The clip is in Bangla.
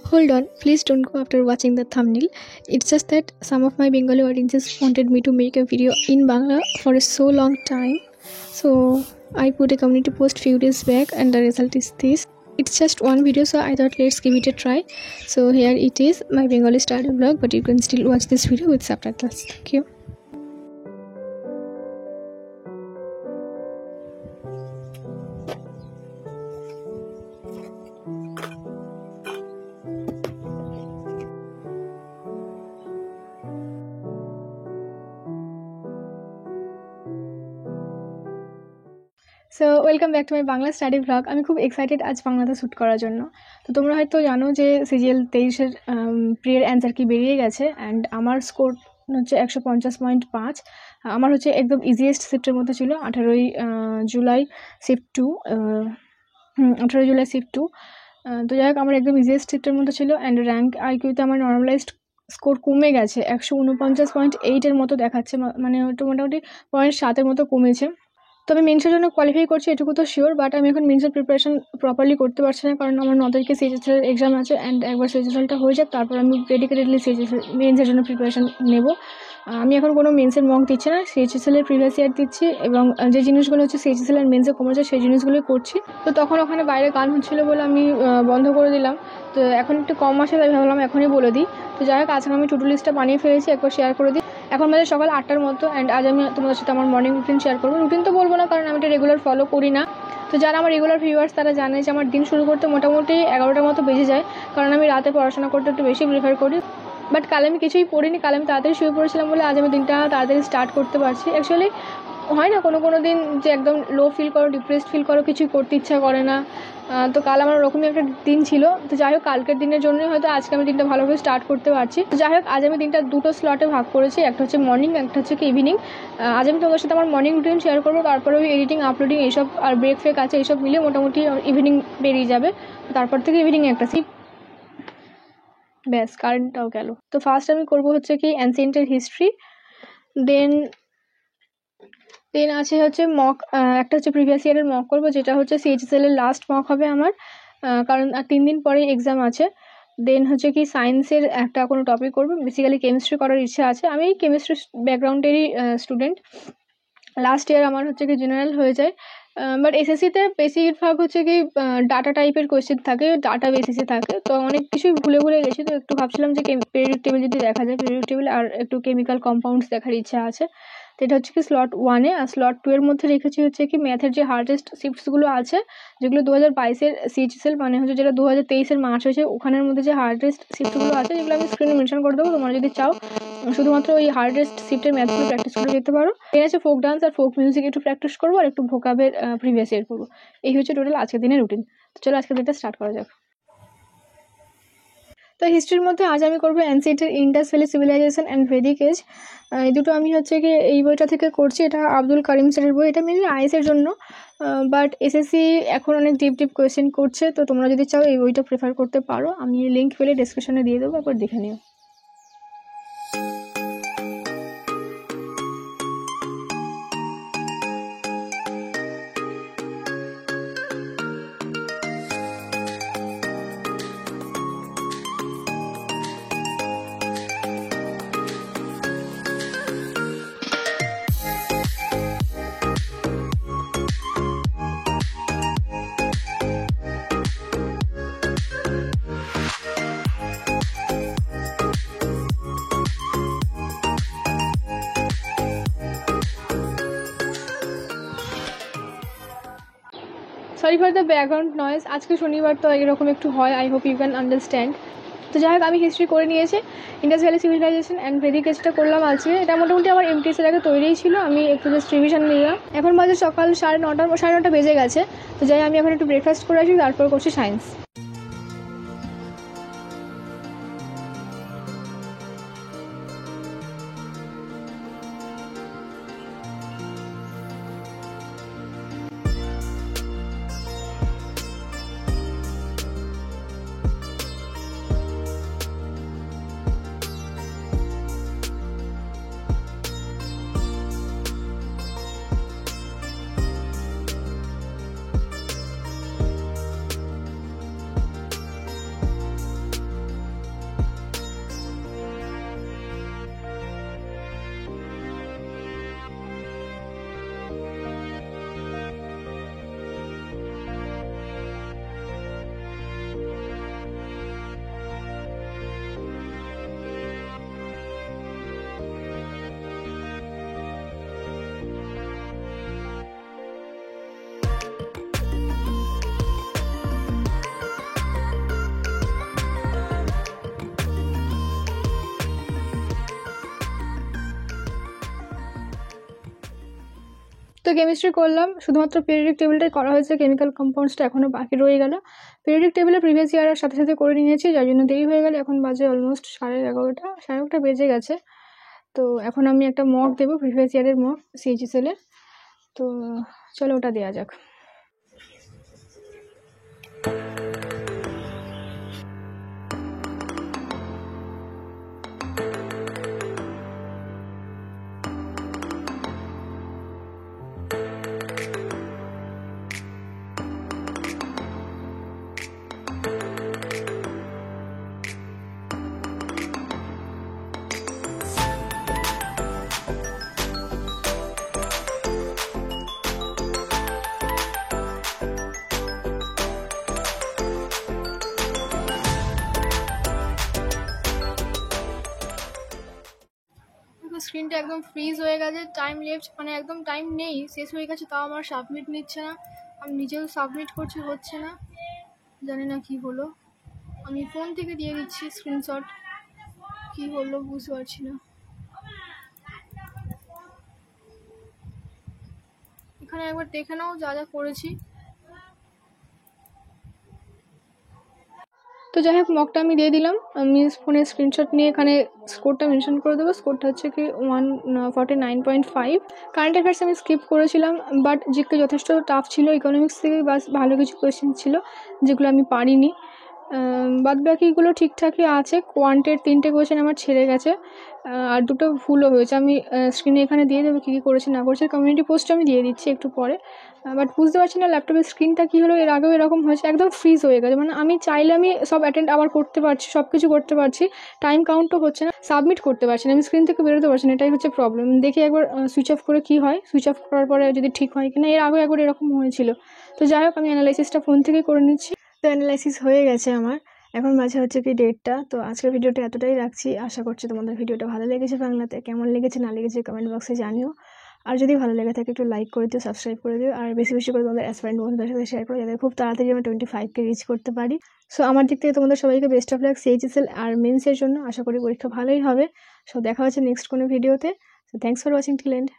Hold on, please don't go after watching the thumbnail. It's just that some of my Bengali audiences wanted me to make a video in Bangla for a so long time. So I put a community post few days back and the result is this. It's just one video, so I thought let's give it a try. So here it is, my Bengali study vlog, but you can still watch this video with subtitles. Thank you. So welcome back to my Bangla study vlog. আমি খুব এক্সাইটেড আজ বাংলাতে শ্যুট করার জন্য। তো তোমরা হয়তো জানো যে সিজিএল 23-এর প্রিয়ের অ্যান্সার কি বেরিয়ে গেছে, অ্যান্ড আমার স্কোর হচ্ছে 150.5। আমার হচ্ছে একদম ইজিয়েস্ট শিফটের মধ্যে ছিল 18 জুলাই শিফট 2। 18 জুলাই শিফট 2। তো যাই হোক, আমার একদম ইজিয়েস্ট শিফটের মধ্যে ছিল, অ্যান্ড র্যাঙ্ক আইকিউতে আমার নর্মালাইজড স্কোর কমে গেছে, 149.8-এর মতো দেখাচ্ছে, মানে ওটা মোটামুটি 0.7-এর মতো কমেছে। তো আমি মেন্সের জন্য কোয়ালিফাই করছি এটুকু তো শিওর, বাট আমি এখন মেন্সের প্রিপারেশন প্রপারলি করতে পারছি না, কারণ আমার 9 তারিখে সিএইচএসএল এক্সাম আছে, অ্যান্ড একবার সিএইচএসএলটা হয়ে যাক তারপর আমি ডেডিকেটেডলি মেন্সের জন্য প্রিপারেশন নেব। আমি এখন কোনো মেন্সের মক দিচ্ছি না, সিএইচএসএল-এর প্রিভিয়াস ইয়ার দিচ্ছি, এবং যে জিনিসগুলো হচ্ছে সিএইচএসএল আর মেন্সে কমেছে সেই জিনিসগুলোই করছি। তো তখন ওখানে বাইরে গান হচ্ছিলো বলে আমি বন্ধ করে দিলাম। তো এখন একটু কম আসে, তাই ভাবলাম এখনই বলে দিই। তো যাই হোক, আজকে আমি টু ডু লিস্টটা বানিয়ে ফেলেছি, একবার শেয়ার করে দিই। এখন বাজে সকাল 8টার মতো, অ্যান্ড আজ আমি তোমাদের সাথে আমার মর্নিং রুটিন শেয়ার করবো। রুটিন তো বলবো না, কারণ আমি এটা রেগুলার ফলো করি না। তো যারা আমার রেগুলার ভিউয়ার্স তারা জানে যে আমার দিন শুরু করতে মোটামুটি 11টার মতো বেজে যায়, কারণ আমি রাতে পড়াশোনা করতে একটু বেশি প্রিফার করি। বাট কাল আমি কিছুই পড়িনি, কাল আমি তাড়াতাড়ি শুয়ে পড়েছিলাম বলে আজ আমি দিনটা তাড়াতাড়ি স্টার্ট করতে পারছি। অ্যাকচুয়ালি হয় না কোনো দিন যে একদম লো ফিল করো, ডিপ্রেসড ফিল করো, কিছুই করতে ইচ্ছা করে না। তো কাল আমার ওরকমই একটা দিন ছিল। তো যাই হোক, কালকের দিনের জন্যই হয়তো আজকে আমি দিনটা ভালোভাবে স্টার্ট করতে পারছি। তো যাই হোক, আজ আমি দিনটা দুটো স্লটে ভাগ করেছি, একটা হচ্ছে মর্নিং, একটা হচ্ছে কি ইভিনিং। আজ আমি তোমাদের সাথে আমার মর্নিং রুটিন শেয়ার করবো, তারপরে ওই এডিটিং, আপলোডিং এইসব আর ব্রেক ফ্রেক আছে, এইসব মিলিয়ে মোটামুটি ইভিনিং বেরিয়ে যাবে। তারপর থেকে ইভিনিংয়ে একটা ব্যাস কারেন্টটাও গেল। তো ফার্স্ট আমি করবো হচ্ছে কি অ্যানসিয়েন্টের হিস্ট্রি, দেন আছে হচ্ছে মক, একটা হচ্ছে প্রিভিয়াস ইয়ারের মক করবো, যেটা হচ্ছে সিএইচএসএল-এর লাস্ট মক হবে আমার, কারণ আর 3 দিন পরে এক্সাম আছে। দেন হচ্ছে কি সায়েন্সের একটা কোনো টপিক করবো, বেসিক্যালি কেমিস্ট্রি করার ইচ্ছা আছে। আমি কেমিস্ট্রি ব্যাকগ্রাউন্ডেরই স্টুডেন্ট। লাস্ট ইয়ার আমার হচ্ছে কি জেনারেল হয়ে যায়, বাট এসএসসিতে বেশিরভাগ হচ্ছে কি ডাটা টাইপের কোয়েশ্চেন থাকে, ডাটা বেসিসে থাকে। তো অনেক কিছুই ভুলে গেছি, তো একটু ভাবছিলাম যে পিরিয়ডিক টেবিল যদি দেখা যায়, পিরিয়ডিক টেবিল আর একটু কেমিক্যাল কম্পাউন্ডস দেখার ইচ্ছা আছে। তো এটা হচ্ছে কি স্লট 1-এ। আর স্লট 2-এর মধ্যে রেখেছি হচ্ছে কি ম্যাথের যে হার্ডেস্ট শিফটসগুলো আছে, যেগুলো 2022-এর সিএইচএসএল, মানে হচ্ছে যেটা 2023-এর মার্চ হয়েছে, ওখানের মধ্যে যে হার্ডেস্ট শিফটগুলো আছে, যেগুলো আমি স্ক্রিনে মেনশন করে দেবো, তোমরা যদি চাও শুধুমাত্র ওই হার্ডেস্ট শিফটের ম্যাথগুলো প্র্যাকটিস করে যেতে পারো। এর আছে ফোক ডান্স আর ফোক মিউজিক একটু প্র্যাকটিস করবো, আর একটু ভোকাবের প্রিভিয়াস ইয়ার করবো। এই হচ্ছে টোটাল আজকের দিনের রুটিন। তো চলো আজকের দিনটা স্টার্ট করা যাক। তো হিস্ট্রির মধ্যে আজ আমি করবো অ্যানসিয়েন্টের Indus valley civilization and Vedic age. এই দুটো আমি হচ্ছে কি এই বইটা থেকে করছি, এটা আব্দুল কারিম স্যারের বই, এটা মেনলি আইএসের জন্য, বাট এসএসসি এখন অনেক ডিপ কোয়েশ্চেন করছে। তো তোমরা যদি চাও এই বইটা প্রেফার করতে পারো, আমি লিঙ্ক পেলে ডিসক্রিপশনে দিয়ে দেবো, একবার দেখে নিও। Sorry for the background noise, আজকে শনিবার তো এরকম একটু হয়, I hope you can understand. তো যাই হোক, আমি হিস্ট্রি করে নিয়েছি, Indus valley civilization and Vedic এজটা করলাম আজকে। এটা মোটামুটি আমার এমটিএসের আগে তৈরিই ছিল, আমি একটু জাস্ট রিভিশন নিলাম। এখন বাজে সকাল 9:30 বেজে গেছে। তো যাই আমি এখন একটু ব্রেকফাস্ট করে আসি, তারপর করছি সায়েন্স। তো কেমিস্ট্রি করলাম, শুধুমাত্র পিরিয়ডিক টেবিলটাই করা হয়েছে, কেমিক্যাল কম্পাউন্ডসটা এখনও বাকি রয়ে গেল। পিরিয়ডিক টেবিলে প্রিভিয়াস ইয়ারের সাথে সাথে করে নিয়েছি, যার জন্য দেরি হয়ে গেল। এখন বাজে অলমোস্ট 11:30 বেজে গেছে। তো এখন আমি একটা মক দেবো, প্রিভিয়াস ইয়ারের মক CHSL-এর। তো চলো ওটা দেওয়া যাক। স্ক্রিনটা একদম ফ্রিজ হয়ে গেছে, টাইম লেফট মানে একদম টাইম নেই, শেষ হয়ে গেছে, তাও আমার সাবমিট নিচ্ছে না। আমি নিজেও সাবমিট করছি, হচ্ছে না, জানি না কি হলো। আমি ফোন থেকে দিয়ে দিচ্ছি স্ক্রিনশট, কি হলো বুঝতে পারছি না। এখানে একবার দেখে নাও যা যা করেছি। তো যাই হোক, মকটা আমি দিয়ে দিলাম। আমি ফোনে স্ক্রিনশট নিয়ে এখানে স্কোরটা মেনশন করে দেবো। স্কোরটা হচ্ছে কি 149.5। কারেন্ট অ্যাফেয়ার্স আমি স্কিপ করেছিলাম, বাট জিকে যথেষ্ট টাফ ছিল। ইকোনমিক্স থেকে বাস ভালো কিছু কোয়েশ্চেন ছিল যেগুলো আমি পারিনি। বাদ বাকিগুলো ঠিকঠাকই আছে। কোয়ান্টের 3টে কোয়েশ্চেন আমার ছেড়ে গেছে, আর 2টো ভুলও হয়েছে। আমি স্ক্রিনে এখানে দিয়ে দেবো কী কী করেছে না করেছে। কমিউনিটি পোস্টে আমি দিয়ে দিচ্ছি একটু পরে। বাট বুঝতে পারছি না ল্যাপটপের স্ক্রিনটা কী হলো, এর আগেও এরকম হয়েছে, একদম ফ্রিজ হয়ে গেছে। মানে আমি চাইলে আমি সব অ্যাটেন্ড আবার করতে পারছি, সব কিছু করতে পারছি, টাইম কাউন্টও হচ্ছে না, সাবমিট করতে পারছি না, আমি স্ক্রিন থেকে বেরোতে পারছি না। এটাই হচ্ছে প্রবলেম। দেখি একবার সুইচ অফ করে কী হয়, সুইচ অফ করার পরে যদি ঠিক হয় কিনা। এর আগেও একবার এরকম হয়েছিল। তো যাই হোক, আমি অ্যানালাইসিসটা ফোন থেকেই করে নিচ্ছি। তো অ্যানালাইসিস হয়ে গেছে আমার, এখন মাঝে হচ্ছে কি 1:30। তো আজকের ভিডিওটা এতটাই রাখছি। আশা করছি তোমাদের ভিডিওটা ভালো লেগেছে বাংলাতে। কেমন লেগেছে না লেগেছে কমেন্ট বক্সে জানিও। আর যদি ভালো লেগে থাকে একটু লাইক করে দিও, সাবস্ক্রাইব করে দিও, আর বেশি বেশি করে তোমাদের অ্যাসপারেন্ট বন্ধুদের সাথে শেয়ার করো, যাতে খুব তাড়াতাড়ি আমি 25K রিচ করতে পারি। সো আমার দিক থেকে তোমাদের সবাইকে বেস্ট অফ লাক CHSL আর মেন্সের জন্য। আশা করি পরীক্ষা ভালোই হবে। সো দেখা হচ্ছে নেক্সট কোনো ভিডিওতে। So thanks for watching till and.